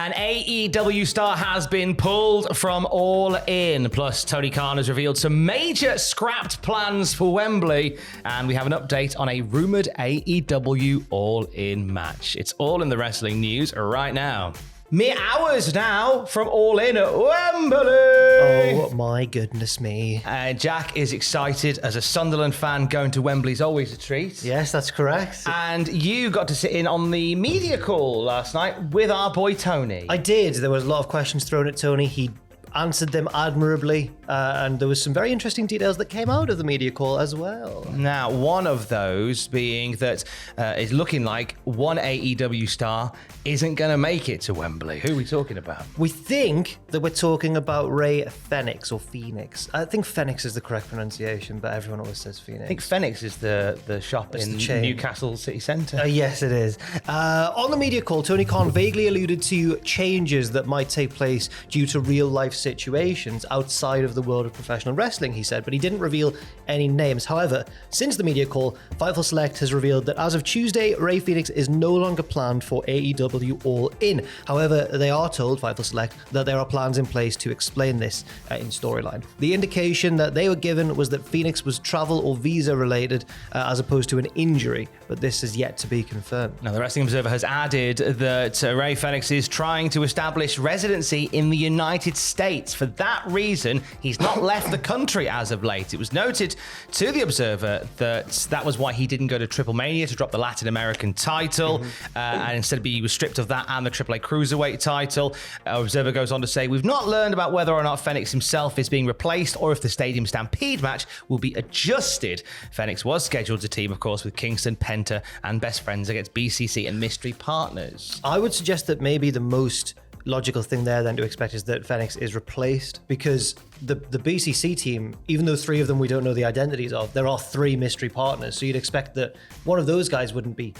An AEW star has been pulled from All In. Plus, Tony Khan has revealed some major scrapped plans for Wembley. And we have an update on a rumoured AEW All In match. It's all in the wrestling news right now. Mere hours now from All In at Wembley. Oh my goodness me. Jack is excited as a Sunderland fan. Going to Wembley is always a treat. Yes, that's correct. And you got to sit in on the media call last night with our boy Tony. I did. There was a lot of questions thrown at Tony. He answered them admirably, and there was some very interesting details that came out of the media call as well. Now, one of those being that it's looking like one AEW star isn't going to make it to Wembley. Who are we talking about? We think that we're talking about Ray Phoenix or Phoenix. I think Phoenix is the correct pronunciation, but everyone always says Phoenix. I think Phoenix is the shop in Newcastle City Centre. Yes, it is. On the media call, Tony Khan vaguely alluded to changes that might take place due to real-life situations outside of the world of professional wrestling, he said, but he didn't reveal any names. However, since the media call, Fightful Select has revealed that as of Tuesday, Ray Phoenix is no longer planned for AEW All In. However, they are told, Fightful Select, that there are plans in place to explain this in storyline. The indication that they were given was that Phoenix was travel or visa related as opposed to an injury, but this is yet to be confirmed. Now, the Wrestling Observer has added that Ray Phoenix is trying to establish residency in the United States. For that reason, he's not left the country as of late. It was noted to the Observer that was why he didn't go to Triple Mania to drop the Latin American title, and instead he was stripped of that and the AAA Cruiserweight title. Observer goes on to say, we've not learned about whether or not Phoenix himself is being replaced or if the Stadium Stampede match will be adjusted. Phoenix was scheduled to team, of course, with Kingston, Penta, and Best Friends against BCC and Mystery Partners. I would suggest that maybe the most logical thing there then to expect is that Phoenix is replaced, because the BCC team, even though three of them we don't know the identities of, there are three mystery partners, so you'd expect that one of those guys wouldn't be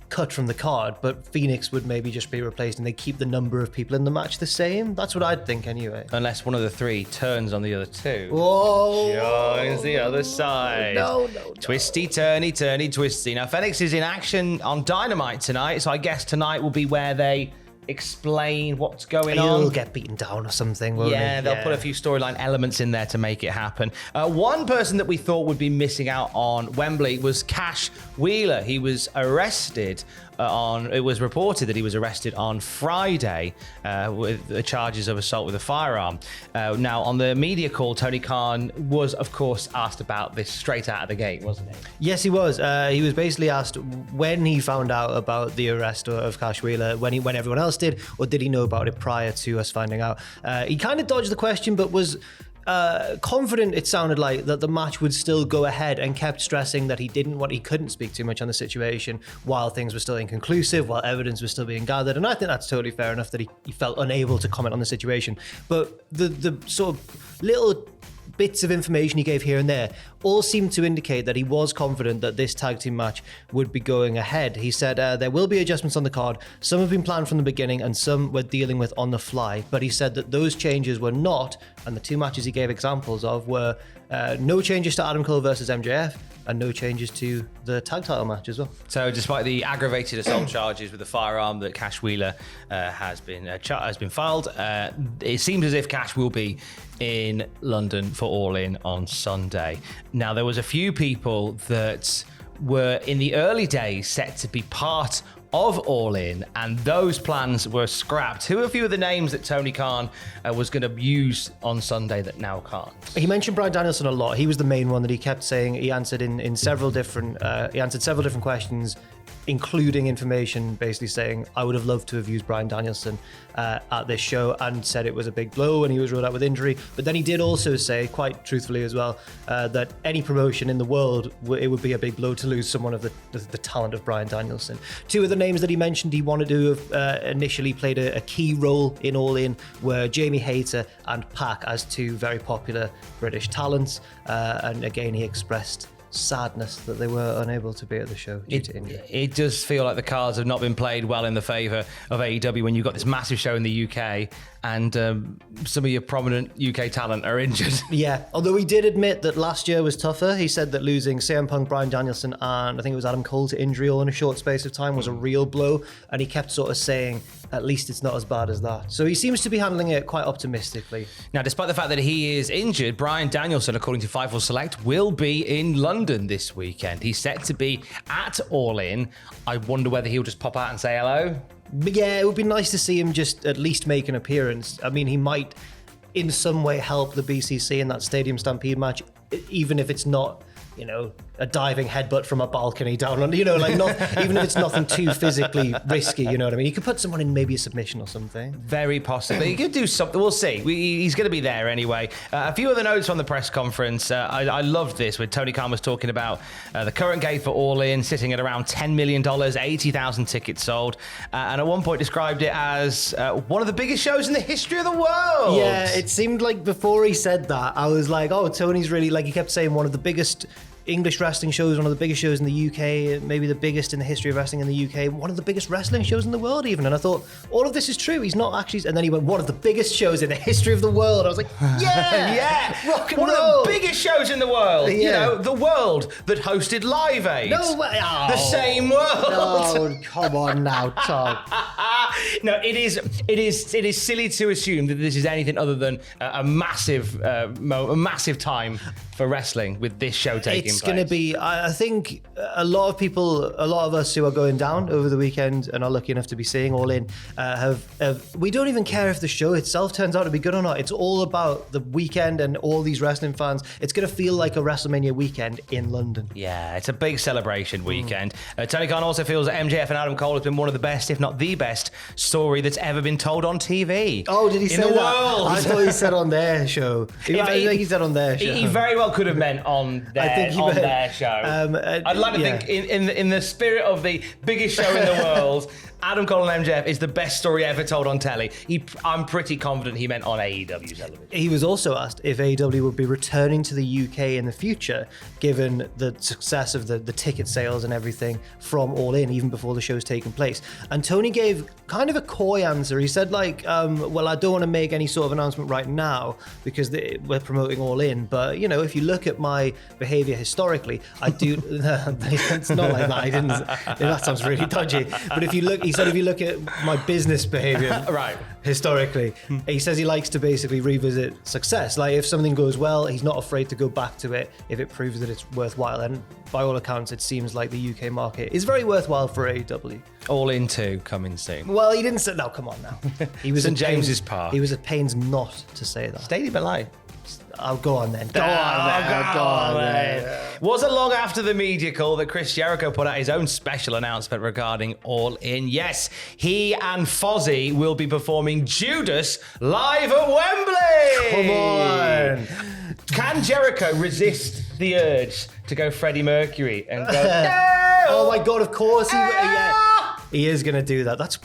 cut from the card, but Phoenix would maybe just be replaced and they keep the number of people in the match the same. That's what I'd think anyway. Unless one of the three turns on the other two. Whoa! Joins the other side. No. Twisty, turny, twisty. Now, Phoenix is in action on Dynamite tonight, so I guess tonight will be where they explain what's going on. He'll get beaten down or something, won't he? They'll put a few storyline elements in there to make it happen. One person that we thought would be missing out on Wembley was Cash Wheeler. He was arrested it was reported that he was arrested on Friday with the charges of assault with a firearm. Now, on the media call, Tony Khan was, of course, asked about this straight out of the gate, wasn't he? Yes, he was. He was basically asked when he found out about the arrest of Cash Wheeler, when everyone else did, or did he know about it prior to us finding out? He kind of dodged the question, but was confident, it sounded like, that the match would still go ahead, and kept stressing that he couldn't speak too much on the situation while things were still inconclusive, while evidence was still being gathered. And I think that's totally fair enough that he felt unable to comment on the situation. But the sort of little bits of information he gave here and there all seemed to indicate that he was confident that this tag team match would be going ahead. He said there will be adjustments on the card. Some have been planned from the beginning and some we're dealing with on the fly. But he said that those changes were not, and the two matches he gave examples of were no changes to Adam Cole versus MJF and no changes to the tag title match as well. So despite the aggravated assault charges with the firearm that Cash Wheeler has been filed, it seems as if Cash will be in London for All In on Sunday. Now, there was a few people that were in the early days set to be part of All In, and those plans were scrapped. Who are a few of the names that Tony Khan was going to use on Sunday that now can't? He mentioned Bryan Danielson a lot. He was the main one that he kept saying. He answered in several different questions, including information basically saying, I would have loved to have used Bryan Danielson at this show, and said it was a big blow and he was ruled out with injury. But then he did also say, quite truthfully as well, that any promotion in the world, it would be a big blow to lose someone of the talent of Bryan Danielson. Two of the names that he mentioned he wanted to have initially played a key role in All In were Jamie Hayter and Pac, as two very popular British talents. And again, he expressed sadness that they were unable to be at the show due to injury. It does feel like the cards have not been played well in the favour of AEW when you've got this massive show in the UK and some of your prominent UK talent are injured. Yeah, although he did admit that last year was tougher. He said that losing CM Punk, Bryan Danielson, and I think it was Adam Cole to injury all in a short space of time was a real blow, and he kept sort of saying, at least it's not as bad as that. So he seems to be handling it quite optimistically. Now, despite the fact that he is injured, Bryan Danielson, according to Fightful Select, will be in London this weekend. He's set to be at All In. I wonder whether he'll just pop out and say hello. But yeah, it would be nice to see him just at least make an appearance. I mean, he might in some way help the BCC in that Stadium Stampede match, even if it's not, you know, a diving headbutt from a balcony down on, you know, like not even if it's nothing too physically risky, you know what I mean? He could put someone in maybe a submission or something. Very possibly. He could do something. We'll see. He's going to be there anyway. A few other notes from the press conference. I loved this when Tony Khan was talking about the current gate for All In sitting at around $10 million, 80,000 tickets sold, and at one point described it as one of the biggest shows in the history of the world. Yeah, it seemed like before he said that, I was like, oh, Tony's really, like, he kept saying one of the biggest English wrestling shows, one of the biggest shows in the UK, maybe the biggest in the history of wrestling in the UK, one of the biggest wrestling shows in the world even. And I thought, all of this is true. He's not actually... And then he went, one of the biggest shows in the history of the world. I was like, yeah! Yeah! Rock and one roll! of the biggest shows in the world. Yeah. You know, the world that hosted Live Aid. No way! Oh. The same world. Oh, come on now, Tom. No, it is silly to assume that this is anything other than a massive time for wrestling with this show taking place. It's going to be, I think a lot of us who are going down over the weekend and are lucky enough to be seeing All In, we don't even care if the show itself turns out to be good or not. It's all about the weekend and all these wrestling fans. It's going to feel like a WrestleMania weekend in London. Yeah, it's a big celebration weekend. Tony Khan also feels that MJF and Adam Cole has been one of the best, if not the best, story that's ever been told on TV. Oh, did he say that? In the world. I thought he said on their show. I think he said on their show. He very well could have meant on their show. I'd like to think in the spirit of the biggest show in the world, Adam Cole and MJF is the best story ever told on telly. I'm pretty confident he meant on AEW television. He was also asked if AEW would be returning to the UK in the future, given the success of the ticket sales and everything from All In, even before the show's taken place. And Tony gave kind of a coy answer. He said, like, well, I don't want to make any sort of announcement right now because we're promoting All In. But, you know, if you look at my behavior historically, I do... It's not like that. He didn't... That sounds really dodgy. But if you look... He said if you look at my business behavior right, historically, he says he likes to basically revisit success. Like if something goes well, he's not afraid to go back to it if it proves that it's worthwhile. And by all accounts, it seems like the UK market is very worthwhile for AEW. All In 2 coming soon. Well, he didn't say... No, come on now. He was St. James's Park. He was at pains not to say that. Stadium at Live. I'll go on then. Go on then. Wasn't long after the media call that Chris Jericho put out his own special announcement regarding All In. Yes, he and Fozzy will be performing Judas live at Wembley. Come on. Can Jericho resist the urge to go Freddie Mercury and go, no! Oh my God, of course he is going to do that. That's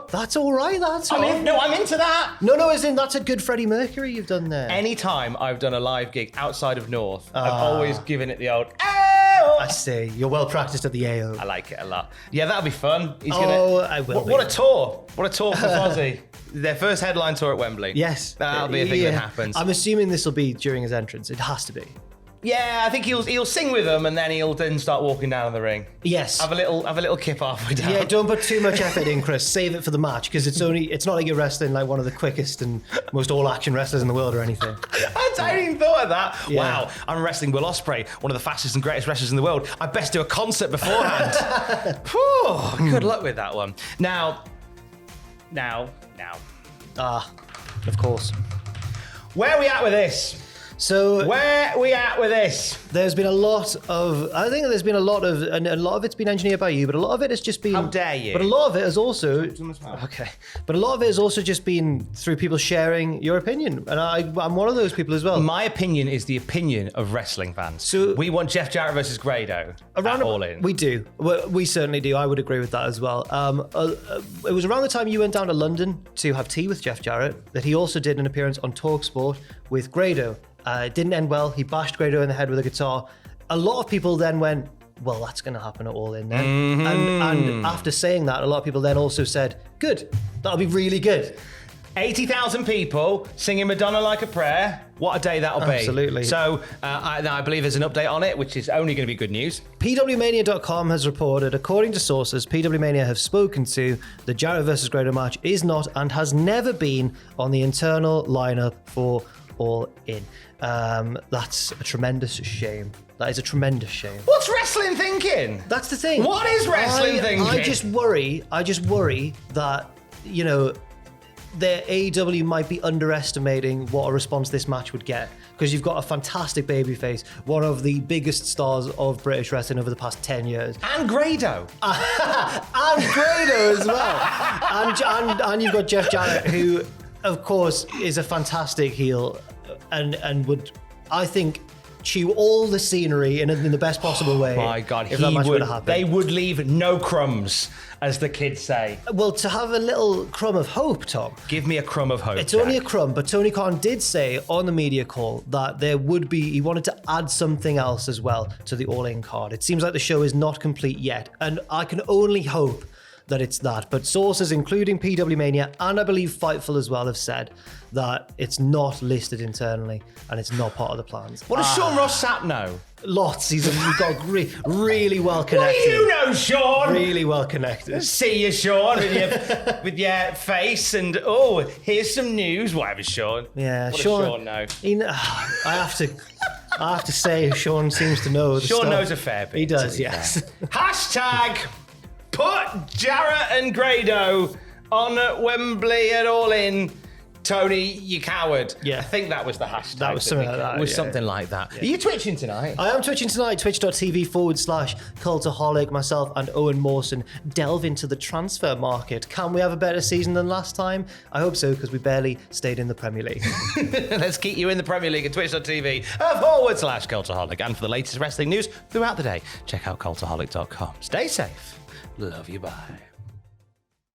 that's all right. I'm into that. No, as in that's a good Freddie Mercury you've done there. Anytime I've done a live gig outside of North, I've always given it the old. I see. You're well practiced at the AO. I like it a lot. Yeah, that'll be fun. I will. What a tour! What a tour for Fozzy. Their first headline tour at Wembley. Yes, that'll be a thing that happens. I'm assuming this will be during his entrance. It has to be. Yeah, I think he'll sing with them and then he'll then start walking down the ring. Yes. Have a little kip halfway down. Yeah, don't put too much effort in, Chris. Save it for the match because it's not like you're wrestling like one of the quickest and most all-action wrestlers in the world or anything. I hadn't even thought of that. Yeah. Wow, I'm wrestling Will Ospreay, one of the fastest and greatest wrestlers in the world. I best do a concert beforehand. Whew, good luck with that one. Now. Of course. Where are we at with this? So where are we at with this? There's been a lot of, and a lot of it's been engineered by you, but a lot of it has just been. How dare you? But a lot of it has also, okay. But a lot of it has also just been through people sharing your opinion, and I'm one of those people as well. My opinion is the opinion of wrestling fans. So we want Jeff Jarrett versus Grado at All In. We do. We certainly do. I would agree with that as well. It was around the time you went down to London to have tea with Jeff Jarrett that he also did an appearance on TalkSport with Grado. It didn't end well. He bashed Grado in the head with a guitar. A lot of people then went, well, that's going to happen at All In then. And after saying that, a lot of people then also said, good, that'll be really good. 80,000 people singing Madonna Like a Prayer. What a day that'll be. Absolutely. So I believe there's an update on it, which is only going to be good news. PWMania.com has reported, according to sources, PWMania have spoken to the Jarrett versus Grado match is not and has never been on the internal lineup for All In. That's a tremendous shame. That is a tremendous shame. What's wrestling thinking? That's the thing. What is wrestling thinking? I just worry that, you know, the AEW might be underestimating what a response this match would get, because you've got a fantastic babyface, one of the biggest stars of British wrestling over the past 10 years. And Grado. And Grado as well. And you've got Jeff Jarrett, who, of course, is a fantastic heel and would, I think, chew all the scenery in the best possible way. My God, if that match would have happened. They would leave no crumbs, as the kids say. Well, to have a little crumb of hope, Tom. Give me a crumb of hope. It's only a crumb, but Tony Khan did say on the media call that there would be, he wanted to add something else as well to the All In card. It seems like the show is not complete yet, and I can only hope that it's that. But sources, including PW Mania and I believe Fightful as well, have said that it's not listed internally and it's not part of the plans. What does Sean Ross Sapp know? Lots. He's got really well connected. What do you know, Sean? Really well connected. See you, Sean, with your face and, here's some news. Whatever, Sean. Yeah, what Sean. Does Sean know? I have to say, Sean seems to know. Sean knows a fair bit. He does, yes. Hashtag put Jarrett and Grado on Wembley at All In. Tony, you coward. Yeah. I think that was the hashtag. That was something like that. It was something like that. Yeah. Are you twitching tonight? I am twitching tonight, twitch.tv/Cultaholic. Myself and Owen Mawson delve into the transfer market. Can we have a better season than last time? I hope so, because we barely stayed in the Premier League. Let's keep you in the Premier League at twitch.tv/Cultaholic. And for the latest wrestling news throughout the day, check out cultaholic.com. Stay safe. Love you. Bye.